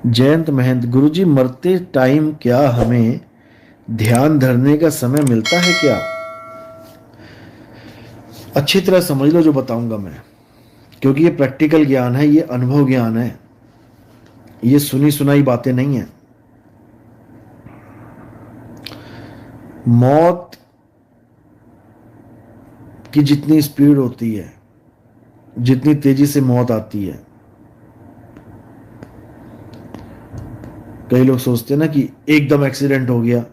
जयंत महंत, गुरुजी मरते टाइम क्या हमें ध्यान धरने का समय मिलता है क्या? अच्छी तरह समझ लो जो बताऊंगा मैं, क्योंकि ये प्रैक्टिकल ज्ञान है, ये अनुभव ज्ञान है, ये सुनी सुनाई बातें नहीं है। मौत की जितनी स्पीड होती है, जितनी तेजी से मौत आती है, कई लोग सोचते हैं ना कि एकदम एक्सीडेंट हो गया,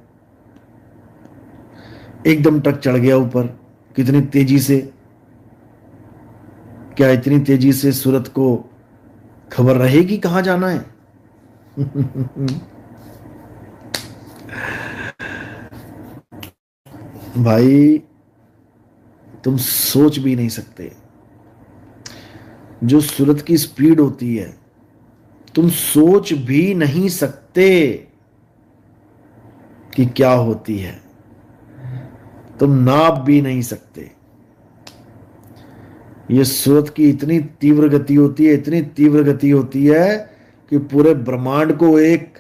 एकदम ट्रक चढ़ गया ऊपर, कितनी तेजी से, क्या इतनी तेजी से सूरत को खबर रहेगी कहां जाना है? भाई, तुम सोच भी नहीं सकते जो सूरत की स्पीड होती है, तुम सोच भी नहीं सकते कि क्या होती है, तुम नाप भी नहीं सकते। ये सूरत की इतनी तीव्र गति होती है, इतनी तीव्र गति होती है कि पूरे ब्रह्मांड को एक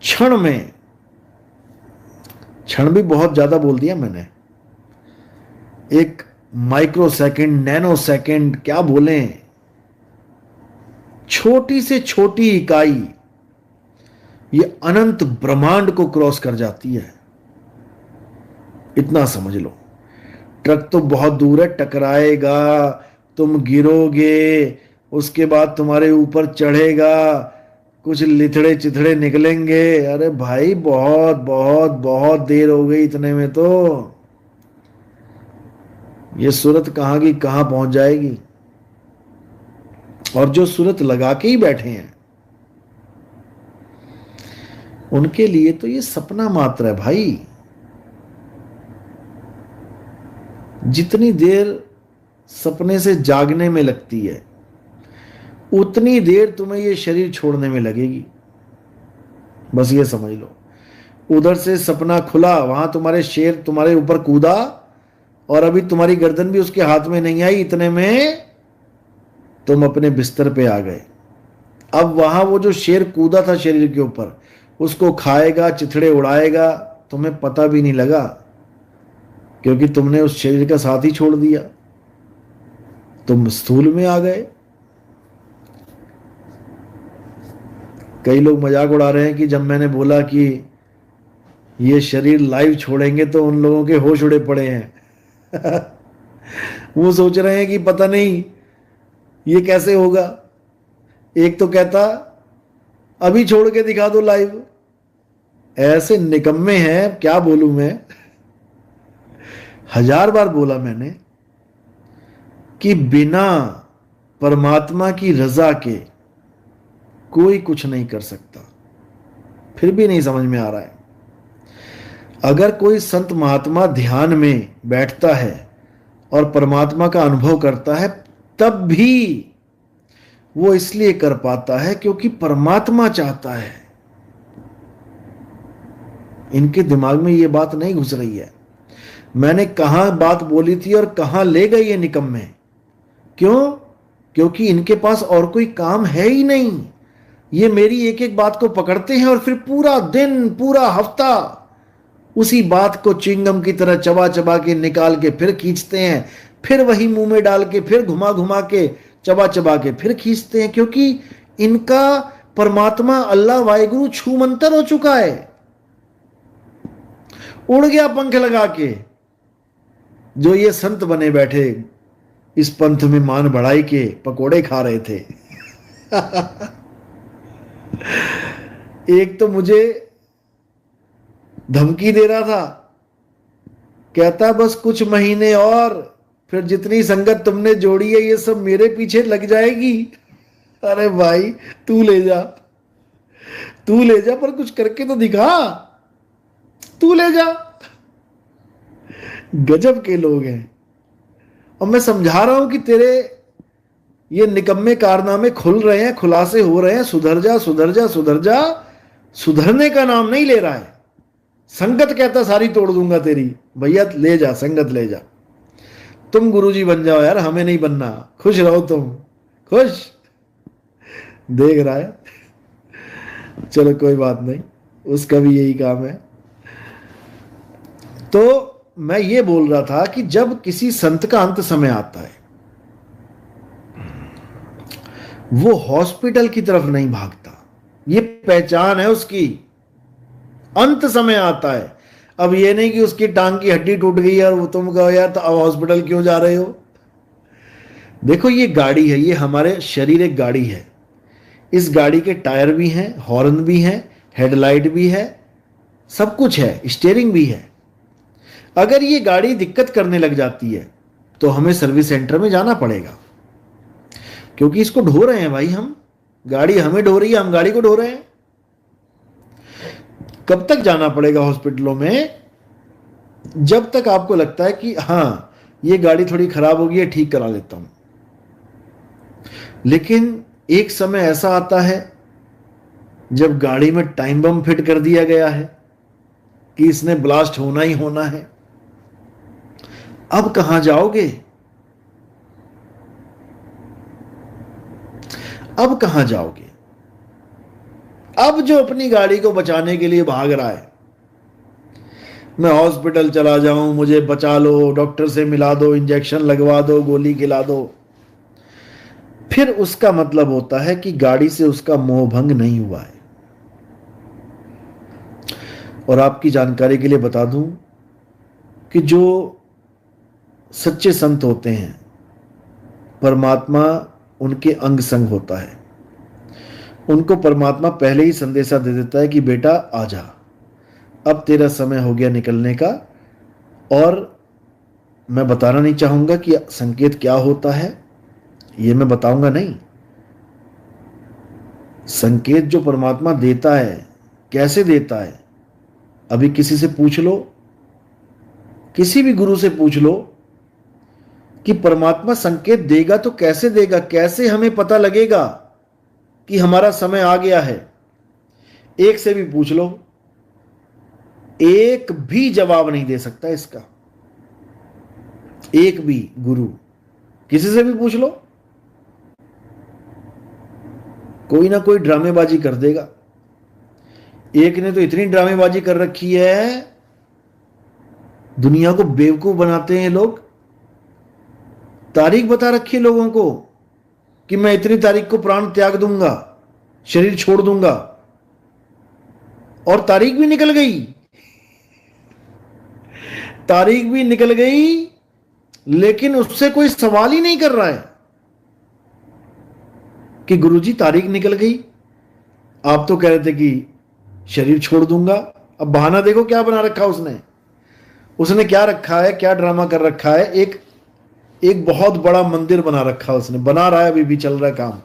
क्षण में, क्षण भी बहुत ज्यादा बोल दिया मैंने, एक माइक्रो सेकंड, नैनो सेकंड, क्या बोलें, छोटी से छोटी इकाई ये अनंत ब्रह्मांड को क्रॉस कर जाती है। इतना समझ लो। ट्रक तो बहुत दूर है, टकराएगा, तुम गिरोगे, उसके बाद तुम्हारे ऊपर चढ़ेगा, कुछ लिथड़े चिथड़े निकलेंगे। अरे भाई, बहुत बहुत बहुत देर हो गई इतने में तो। ये सूरत कहां की कहां पहुंच जाएगी। और जो सूरत लगा के ही बैठे हैं, उनके लिए तो ये सपना मात्र है भाई। जितनी देर सपने से जागने में लगती है, उतनी देर तुम्हें ये शरीर छोड़ने में लगेगी। बस ये समझ लो। उधर से सपना खुला, वहां तुम्हारे शेर तुम्हारे ऊपर कूदा, और अभी तुम्हारी गर्दन भी उसके हाथ में नहीं आई, इतने में तुम अपने बिस्तर पे आ गए। अब वहां वो जो शेर कूदा था शरीर के ऊपर, उसको खाएगा, चिथड़े उड़ाएगा, तुम्हें पता भी नहीं लगा, क्योंकि तुमने उस शरीर का साथ ही छोड़ दिया, तुम स्थूल में आ गए। कई लोग मजाक उड़ा रहे हैं कि जब मैंने बोला कि ये शरीर लाइव छोड़ेंगे तो उन लोगों के होश उड़े पड़े हैं। वो सोच रहे हैं कि पता नहीं ये कैसे होगा। एक तो कहता अभी छोड़ के दिखा दो लाइव। ऐसे निकम्मे हैं, क्या बोलूं मैं। 1000 बार बोला मैंने कि बिना परमात्मा की रजा के कोई कुछ नहीं कर सकता। फिर भी नहीं समझ में आ रहा है। अगर कोई संत महात्मा ध्यान में बैठता है और परमात्मा का अनुभव करता है, तब भी वो इसलिए कर पाता है क्योंकि परमात्मा चाहता है। इनके दिमाग में ये बात नहीं घुस रही है। मैंने कहां बात बोली थी और कहां ले गए ये निकम्मे। क्यों? क्योंकि इनके पास और कोई काम है ही नहीं। ये मेरी एक एक बात को पकड़ते हैं और फिर पूरा दिन, पूरा हफ्ता उसी बात को चिंगम की तरह चबा चबा के निकाल के फिर खींचते हैं, फिर वही मुंह में डाल के, फिर घुमा घुमा के, चबा चबा के फिर खींचते हैं, क्योंकि इनका परमात्मा अल्लाह वाहिगुरु छू मंतर हो चुका है। उड़ गया पंख लगा के। जो ये संत बने बैठे इस पंथ में मान बढ़ाई के पकोड़े खा रहे थे। एक तो मुझे धमकी दे रहा था, कहता बस कुछ महीने और, फिर जितनी संगत तुमने जोड़ी है ये सब मेरे पीछे लग जाएगी। अरे भाई, तू ले जा, तू ले जा, पर कुछ करके तो दिखा, तू ले जा। गजब के लोग हैं। और मैं समझा रहा हूं कि तेरे ये निकम्मे कारनामे खुल रहे हैं, खुलासे हो रहे हैं, सुधर जा सुधर जा सुधर जा। सुधरने का नाम नहीं ले रहा है। संगत कहता सारी तोड़ दूंगा तेरी। भैया ले जा, संगत ले जा। तुम गुरुजी बन जाओ यार, हमें नहीं बनना। खुश रहो तुम, खुश। देख रहा है चलो कोई बात नहीं, उसका भी यही काम है। तो मैं ये बोल रहा था कि जब किसी संत का अंत समय आता है, वो हॉस्पिटल की तरफ नहीं भागता, ये पहचान है उसकी। अंत समय आता है, अब ये नहीं कि उसकी टांग की हड्डी टूट गई है और वो तुम कहो यार तो अब हॉस्पिटल क्यों जा रहे हो। देखो ये गाड़ी है, ये हमारे शरीर एक गाड़ी है। इस गाड़ी के टायर भी हैं, हॉर्न भी हैं, हेडलाइट भी है, सब कुछ है, स्टीयरिंग भी है। अगर ये गाड़ी दिक्कत करने लग जाती है तो हमें सर्विस सेंटर में जाना पड़ेगा, क्योंकि इसको ढो रहे हैं भाई हम। गाड़ी हमें ढो रही है, हम गाड़ी को ढो रहे हैं। कब तक जाना पड़ेगा हॉस्पिटलों में? जब तक आपको लगता है कि हाँ ये गाड़ी थोड़ी खराब होगी है, ठीक करा लेता हूं। लेकिन एक समय ऐसा आता है जब गाड़ी में टाइम बम फिट कर दिया गया है कि इसने ब्लास्ट होना ही होना है। अब कहां जाओगे? अब कहां जाओगे? अब जो अपनी गाड़ी को बचाने के लिए भाग रहा है, मैं हॉस्पिटल चला जाऊं, मुझे बचा लो, डॉक्टर से मिला दो, इंजेक्शन लगवा दो, गोली खिला दो, फिर उसका मतलब होता है कि गाड़ी से उसका मोह भंग नहीं हुआ है। और आपकी जानकारी के लिए बता दूं कि जो सच्चे संत होते हैं, परमात्मा उनके अंग संग होता है। उनको परमात्मा पहले ही संदेशा दे देता है कि बेटा आजा, अब तेरा समय हो गया निकलने का। और मैं बताना नहीं चाहूंगा कि संकेत क्या होता है, ये मैं बताऊंगा नहीं। संकेत जो परमात्मा देता है, कैसे देता है, अभी किसी से पूछ लो, किसी भी गुरु से पूछ लो कि परमात्मा संकेत देगा तो कैसे देगा, कैसे हमें पता लगेगा कि हमारा समय आ गया है। एक से भी पूछ लो, एक भी जवाब नहीं दे सकता इसका। एक भी गुरु, किसी से भी पूछ लो, कोई ना कोई ड्रामेबाजी कर देगा। एक ने तो इतनी ड्रामेबाजी कर रखी है, दुनिया को बेवकूफ बनाते हैं लोग। तारीख बता रखी है लोगों को कि मैं इतनी तारीख को प्राण त्याग दूंगा, शरीर छोड़ दूंगा, और तारीख भी निकल गई। तारीख भी निकल गई, लेकिन उससे कोई सवाल ही नहीं कर रहा है कि गुरुजी तारीख निकल गई, आप तो कह रहे थे कि शरीर छोड़ दूंगा। अब बहाना देखो क्या बना रखा उसने। उसने क्या रखा है, क्या ड्रामा कर रखा है। एक बहुत बड़ा मंदिर बना रखा उसने, बना रहा है, अभी भी चल रहा है काम।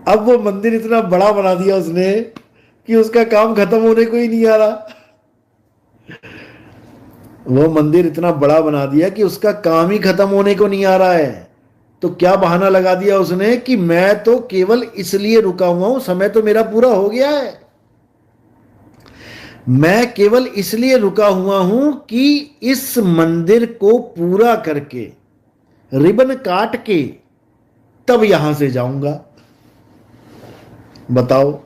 अब वो मंदिर इतना बड़ा बना दिया उसने कि उसका काम खत्म होने को ही नहीं आ रहा। वो मंदिर इतना बड़ा बना दिया कि उसका काम ही खत्म होने को नहीं आ रहा है। तो क्या बहाना लगा दिया उसने कि मैं तो केवल इसलिए रुका हुआ हूं, समय तो मेरा पूरा हो गया है, मैं केवल इसलिए रुका हुआ हूं कि इस मंदिर को पूरा करके, रिबन काट के तब यहां से जाऊंगा। बताओ।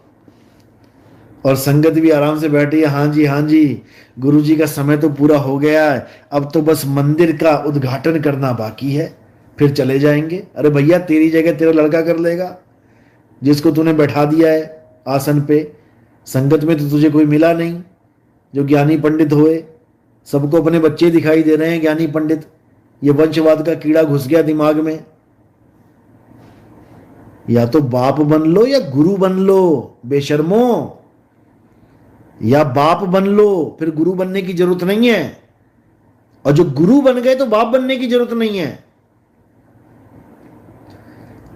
और संगत भी आराम से बैठी है, हाँ जी गुरु जी का समय तो पूरा हो गया है, अब तो बस मंदिर का उद्घाटन करना बाकी है, फिर चले जाएंगे। अरे भैया तेरी जगह तेरा लड़का कर लेगा, जिसको तूने बैठा दिया है आसन पे। संगत में तो तुझे कोई मिला नहीं जो ज्ञानी पंडित होए, सबको अपने बच्चे दिखाई दे रहे हैं ज्ञानी पंडित। ये वंशवाद का कीड़ा घुस गया दिमाग में। या तो बाप बन लो या गुरु बन लो बेशर्मो, या बाप बन लो, फिर गुरु बनने की जरूरत नहीं है। और जो गुरु बन गए तो बाप बनने की जरूरत नहीं है।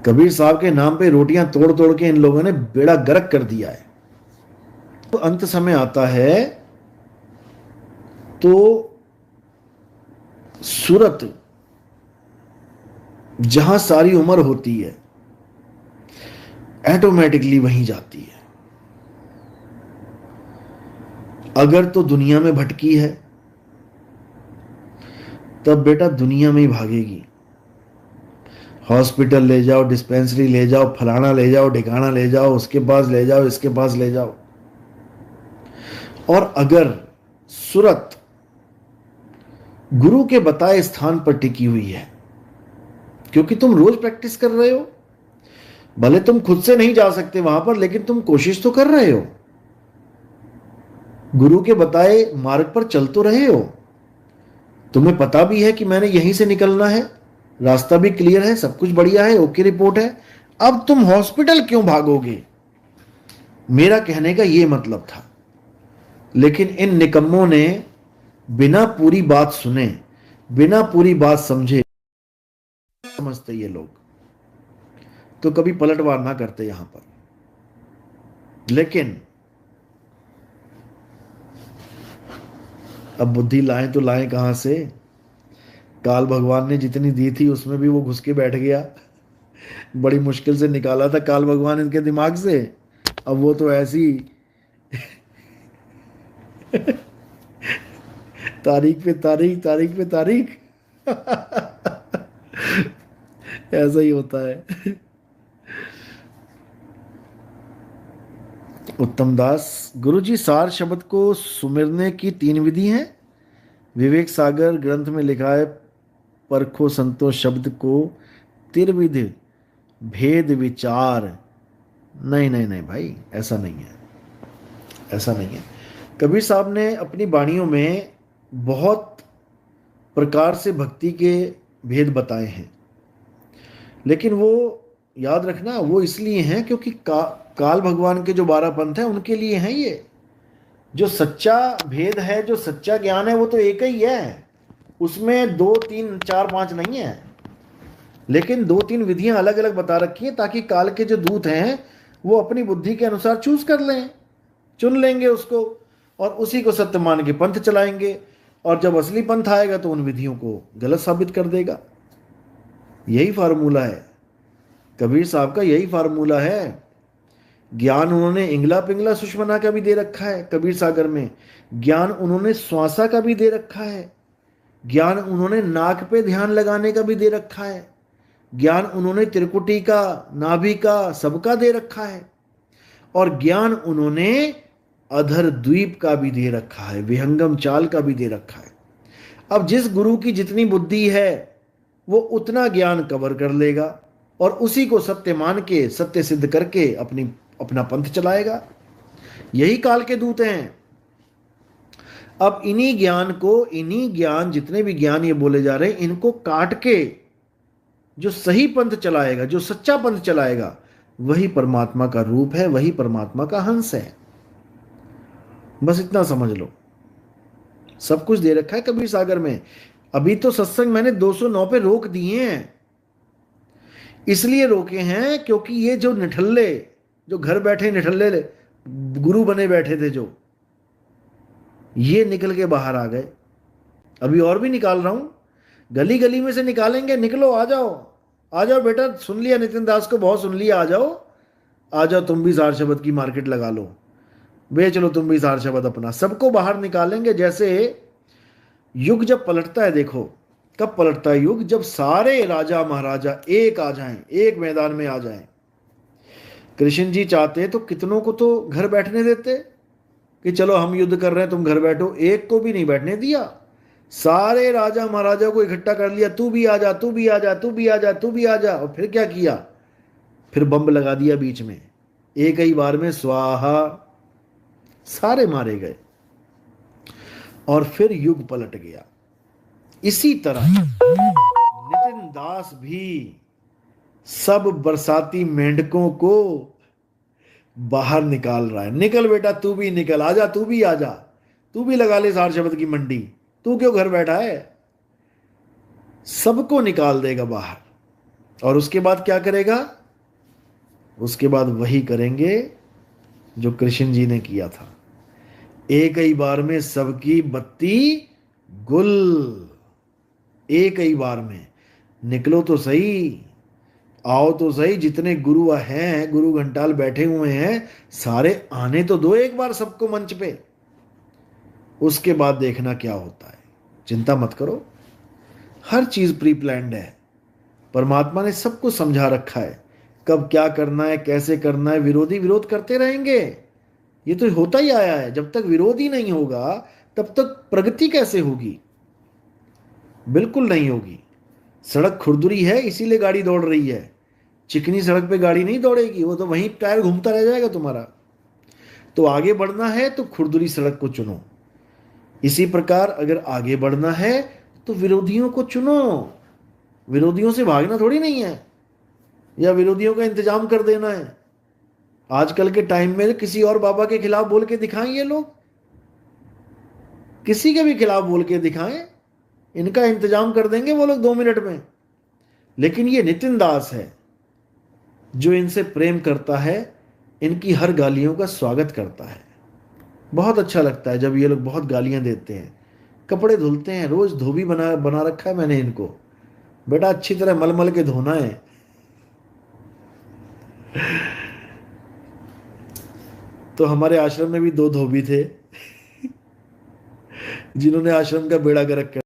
कबीर साहब के नाम पे रोटियां तोड़ तोड़ के इन लोगों ने बेड़ा गर्क कर दिया है। तो अंत समय आता है तो सूरत जहां सारी उम्र होती है ऑटोमेटिकली वहीं जाती है। अगर तो दुनिया में भटकी है तब बेटा दुनिया में ही भागेगी। हॉस्पिटल ले जाओ, डिस्पेंसरी ले जाओ, फलाना ले जाओ, ढिकाना ले जाओ, उसके पास ले जाओ, इसके पास ले जाओ। और अगर सूरत गुरु के बताए स्थान पर टिकी हुई है, क्योंकि तुम रोज प्रैक्टिस कर रहे हो, भले तुम खुद से नहीं जा सकते वहां पर, लेकिन तुम कोशिश तो कर रहे हो, गुरु के बताए मार्ग पर चल तो रहे हो, तुम्हें पता भी है कि मैंने यहीं से निकलना है, रास्ता भी क्लियर है, सब कुछ बढ़िया है, ओके रिपोर्ट है, अब तुम हॉस्पिटल क्यों भागोगे? मेरा कहने का यह मतलब था। लेकिन इन निकम्मों ने बिना पूरी बात सुने, बिना पूरी बात समझे, समझते ये लोग तो कभी पलटवार ना करते यहां पर। लेकिन अब बुद्धि लाएं तो लाएं कहां से? काल भगवान ने जितनी दी थी उसमें भी वो घुस के बैठ गया। बड़ी मुश्किल से निकाला था काल भगवान इनके दिमाग से, अब वो तो ऐसी तारीख पे तारीख, तारीख पे तारीख ऐसा ही होता है। उत्तम दास, गुरुजी सार शब्द को सुमिरने की 3 विधि हैं। विवेक सागर ग्रंथ में लिखा है, परखो संतो शब्द को त्रिविध भेद विचार। नहीं नहीं नहीं भाई, ऐसा नहीं है, ऐसा नहीं है। कबीर साहब ने अपनी वाणियों में बहुत प्रकार से भक्ति के भेद बताए हैं, लेकिन वो याद रखना, वो इसलिए हैं क्योंकि काल भगवान के जो 12 पंथ हैं उनके लिए हैं ये। जो सच्चा भेद है, जो सच्चा ज्ञान है, वो तो एक ही है, उसमें 2 3 4 5 नहीं है, लेकिन 2 3 विधियां अलग अलग बता रखी हैं ताकि काल के जो दूत हैं वो अपनी बुद्धि के अनुसार चूज कर लें, चुन लेंगे उसको, और उसी को सत्य मान के पंथ चलाएंगे, और जब असली पंथ आएगा तो उन विधियों को गलत साबित कर देगा। यही फार्मूला है कबीर साहब का, यही फार्मूला है। ज्ञान उन्होंने इंगला पिंगला सुषमना का भी दे रखा है कबीर सागर में, ज्ञान उन्होंने श्वासा का भी दे रखा है, ज्ञान उन्होंने नाक पे ध्यान लगाने का भी दे रखा है, ज्ञान उन्होंने त्रिकुटी का, नाभि का, सबका दे रखा है, और ज्ञान उन्होंने अधर द्वीप का भी दे रखा है, विहंगम चाल का भी दे रखा है। अब जिस गुरु की जितनी बुद्धि है वो उतना ज्ञान कवर कर लेगा, और उसी को सत्य मान के, सत्य सिद्ध करके अपना पंथ चलाएगा। यही काल के दूत हैं। अब इन्हीं ज्ञान को, इन्हीं ज्ञान, जितने भी ज्ञान ये बोले जा रहे हैं, इनको काट के जो सही पंथ चलाएगा, जो सच्चा पंथ चलाएगा, वही परमात्मा का रूप है, वही परमात्मा का हंस है। बस इतना समझ लो, सब कुछ दे रखा है कबीर सागर में। अभी तो सत्संग मैंने 209 पे रोक दिए हैं। इसलिए रोके हैं क्योंकि ये जो निठल्ले, जो घर बैठे निठल्ले गुरु बने बैठे थे, जो ये निकल के बाहर आ गए। अभी और भी निकाल रहा हूं, गली गली में से निकालेंगे। निकलो, आ जाओ, आ जाओ बेटा, सुन लिया नितिन दास को, बहुत सुन लिया, आ जाओ, आ जाओ, तुम भी सार शब्द की मार्केट लगा लो, बेच लो तुम भी सार शब्द अपना। सबको बाहर निकालेंगे। जैसे युग जब पलटता है, देखो कब पलटता है युग, जब सारे राजा महाराजा एक आ जाएं, एक मैदान में आ जाएं। कृष्ण जी चाहते तो कितनों को तो घर बैठने देते कि चलो हम युद्ध कर रहे हैं, तुम घर बैठो। एक को भी नहीं बैठने दिया, सारे राजा महाराजा को इकट्ठा कर लिया, तू भी आ जा, तू भी आ जा, तू भी आ जा, तू भी आ जा। और फिर क्या किया? फिर बम लगा दिया बीच में, एक ही बार में स्वाहा, सारे मारे गए, और फिर युग पलट गया। इसी तरह नितिन दास भी सब बरसाती मेंढकों को बाहर निकाल रहा है। निकल बेटा, तू भी निकल, आजा, तू भी आजा, तू भी लगा ले सार शब्द की मंडी, तू क्यों घर बैठा है? सबको निकाल देगा बाहर। और उसके बाद क्या करेगा? उसके बाद वही करेंगे जो कृष्ण जी ने किया था, एक ही बार में सबकी बत्ती गुल। एक ही बार में निकलो तो सही, आओ तो सही। जितने गुरु हैं, गुरु घंटाल बैठे हुए हैं, सारे आने तो दो एक बार सबको मंच पे, उसके बाद देखना क्या होता है। चिंता मत करो, हर चीज प्री प्लान्ड है, परमात्मा ने सबको समझा रखा है, कब क्या करना है, कैसे करना है। विरोधी विरोध करते रहेंगे, ये तो होता ही आया है। जब तक विरोध ही नहीं होगा तब तक प्रगति कैसे होगी? बिल्कुल नहीं होगी। सड़क खुरदुरी है इसीलिए गाड़ी दौड़ रही है, चिकनी सड़क पे गाड़ी नहीं दौड़ेगी, वो तो वहीं टायर घूमता रह जाएगा तुम्हारा। तो आगे बढ़ना है तो खुरदुरी सड़क को चुनो। इसी प्रकार अगर आगे बढ़ना है तो विरोधियों को चुनो। विरोधियों से भागना थोड़ी नहीं है, या विरोधियों का इंतजाम कर देना है। आजकल के टाइम में किसी और बाबा के खिलाफ बोल के दिखाएं ये लोग, किसी के भी खिलाफ बोल के दिखाएं, इनका इंतजाम कर देंगे वो लोग 2 मिनट में। लेकिन ये नितिन दास है जो इनसे प्रेम करता है, इनकी हर गालियों का स्वागत करता है। बहुत अच्छा लगता है जब ये लोग बहुत गालियां देते हैं। कपड़े धुलते हैं, रोज धोबी बना बना रखा है मैंने इनको, बेटा अच्छी तरह मल मल के धोना है। तो हमारे आश्रम में भी 2 धोबी थे जिन्होंने आश्रम का बेड़ा गर्क कर